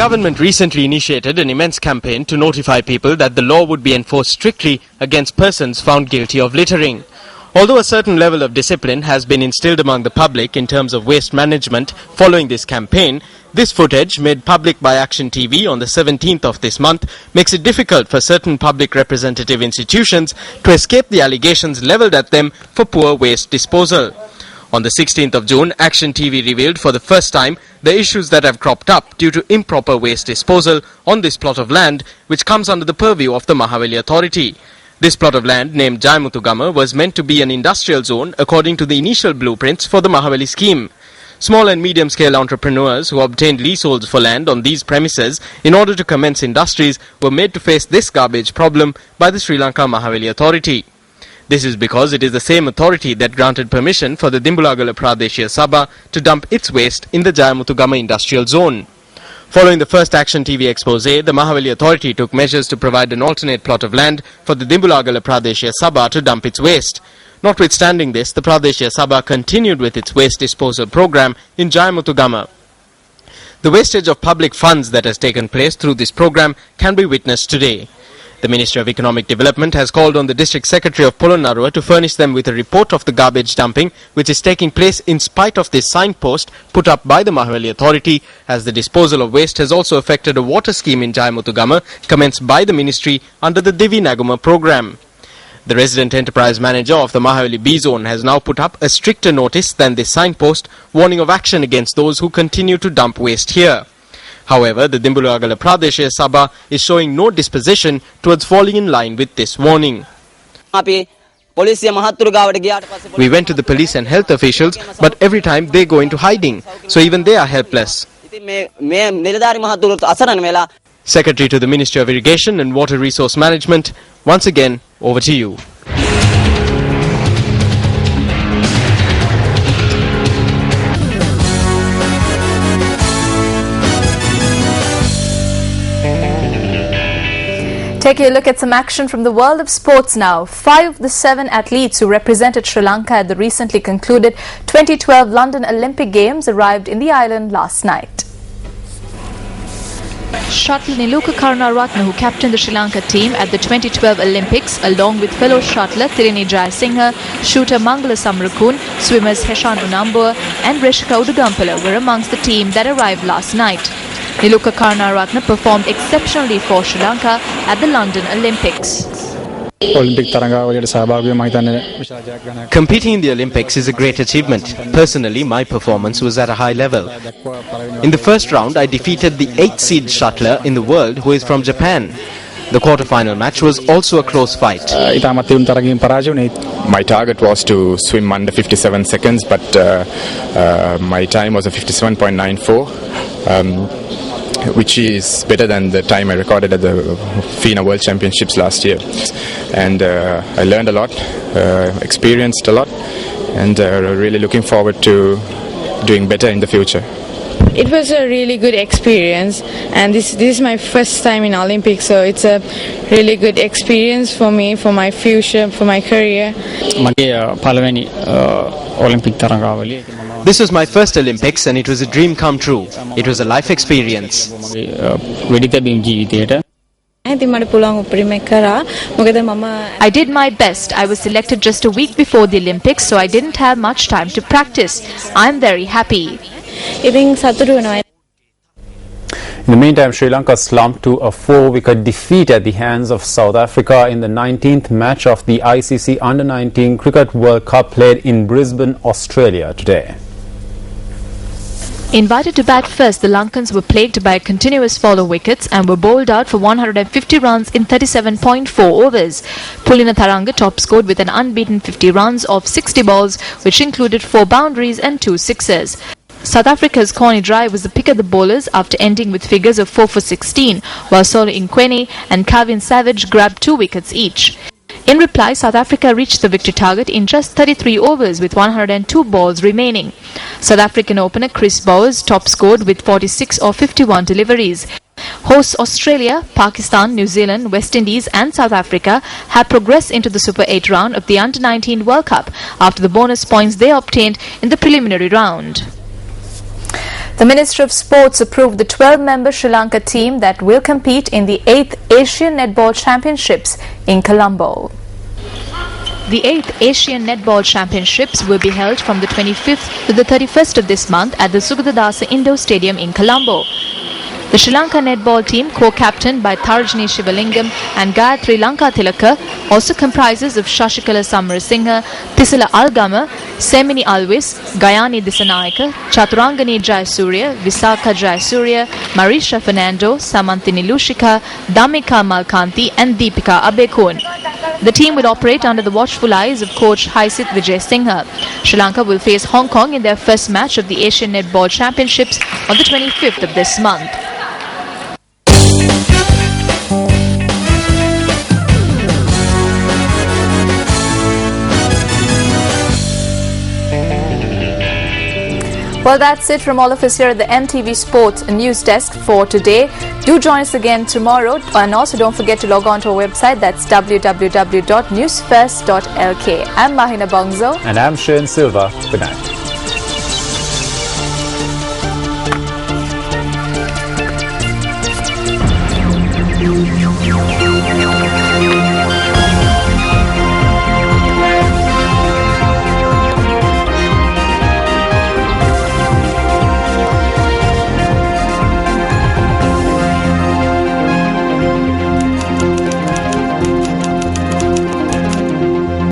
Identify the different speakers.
Speaker 1: government recently initiated an immense campaign to notify people that the law would be enforced strictly against persons found guilty of littering. Although a certain level of discipline has been instilled among the public in terms of waste management following this campaign, this footage, made public by Action TV on the 17th of this month, makes it difficult for certain public representative institutions to escape the allegations leveled at them for poor waste disposal. On the 16th of June, Action TV revealed for the first time the issues that have cropped up due to improper waste disposal on this plot of land, which comes under the purview of the Mahaweli Authority. This plot of land, named Jayamutugama, was meant to be an industrial zone according to the initial blueprints for the Mahaweli scheme. Small and medium-scale entrepreneurs who obtained leaseholds for land on these premises in order to commence industries were made to face this garbage problem by the Sri Lanka Mahaweli Authority. This is because it is the same authority that granted permission for the Dimbulagala Pradeshiya Sabha to dump its waste in the Jayamutugama industrial zone. Following the first Action TV expose, the Mahaweli Authority took measures to provide an alternate plot of land for the Dimbulagala Pradeshiya Sabha to dump its waste. Notwithstanding this, the Pradeshiya Sabha continued with its waste disposal program in Jayamutugama. The wastage of public funds that has taken place through this program can be witnessed today. The Ministry of Economic Development has called on the District Secretary of Polonnaruwa to furnish them with a report of the garbage dumping which is taking place in spite of this signpost put up by the Mahaweli Authority, as the disposal of waste has also affected a water scheme in Jayamutugama commenced by the Ministry under the Divi Naguma program. The resident enterprise manager of the Mahaweli B zone has now put up a stricter notice than this signpost, warning of action against those who continue to dump waste here. However, the Dimbulagala Pradeshiya Sabha is showing no disposition towards falling in line with this warning. We went to the police and health officials, but every time they go into hiding, so even they are helpless. Secretary to the Ministry of Irrigation and Water Resource Management, once again, over to you.
Speaker 2: Taking a look at some action from the world of sports now. 5 of the 7 athletes who represented Sri Lanka at the recently concluded 2012 London Olympic Games arrived in the island last night. Shuttler Niluka Karunaratne, who captained the Sri Lanka team at the 2012 Olympics, along with fellow shuttler Thirini Jayasinghe, shooter Mangala Samrakun, swimmers Heshan Unambua and Reshika Udugampala were amongst the team that arrived last night. Niluka Karunaratne performed exceptionally for Sri Lanka at the London Olympics.
Speaker 1: Competing in the Olympics is a great achievement. Personally, my performance was at a high level. In the first round, I defeated the 8th seed shuttler in the world who is from Japan. The quarter-final match was also a close fight.
Speaker 3: My target was to swim under 57 seconds, but my time was a 57.94. Which is better than the time I recorded at the FINA World Championships last year. And I learned a lot, experienced a lot, and really looking forward to doing better in the future.
Speaker 4: It was a really good experience, and this is my first time in Olympics, so it's a really good experience for me, for my future, for my career.
Speaker 1: This was my first Olympics and it was a dream come true. It was a life experience.
Speaker 2: I did my best. I was selected just a week before the Olympics, so I didn't have much time to practice. I'm very happy.
Speaker 5: In the meantime, Sri Lanka slumped to a 4-wicket defeat at the hands of South Africa in the 19th match of the ICC Under-19 Cricket World Cup played in Brisbane, Australia today.
Speaker 2: Invited to bat first, the Lankans were plagued by a continuous fall of wickets and were bowled out for 150 runs in 37.4 overs. Pulina Tharanga top-scored with an unbeaten 50 runs off 60 balls, which included 4 boundaries and 2 sixes. South Africa's Connie Dry was the pick of the bowlers after ending with figures of 4 for 16, while Solo Inqueni and Kavin Savage grabbed 2 wickets each. In reply, South Africa reached the victory target in just 33 overs with 102 balls remaining. South African opener Chris Bowers top-scored with 46 or 51 deliveries. Hosts Australia, Pakistan, New Zealand, West Indies and South Africa have progressed into the Super 8 round of the Under-19 World Cup after the bonus points they obtained in the preliminary round. The Ministry of Sports approved the 12-member Sri Lanka team that will compete in the 8th Asian Netball Championships in Colombo. The 8th Asian Netball Championships will be held from the 25th to the 31st of this month at the Sugatadasa Indoor Stadium in Colombo. The Sri Lanka netball team, co-captained by Tharajini Shivalingam and Gayatri Lankatilaka, also comprises of Shashikala Samarasinghe, Tisala Algama, Semini Alvis, Gayani Disanayaka, Chaturangani Jayasuriya, Visakha Jayasuriya, Marisha Fernando, Samantini Lushika, Damika Malkanti and Deepika Abekun. The team will operate under the watchful eyes of coach Haisit Vijay Singha. Sri Lanka will face Hong Kong in their first match of the Asian Netball Championships on the 25th of this month. Well, that's it from all of us here at the MTV Sports News Desk for today. Do join us again tomorrow, and also don't forget to log on to our website. That's www.newsfirst.lk. I'm Mahina Bongzo.
Speaker 5: And I'm Shayan Silva. Good night.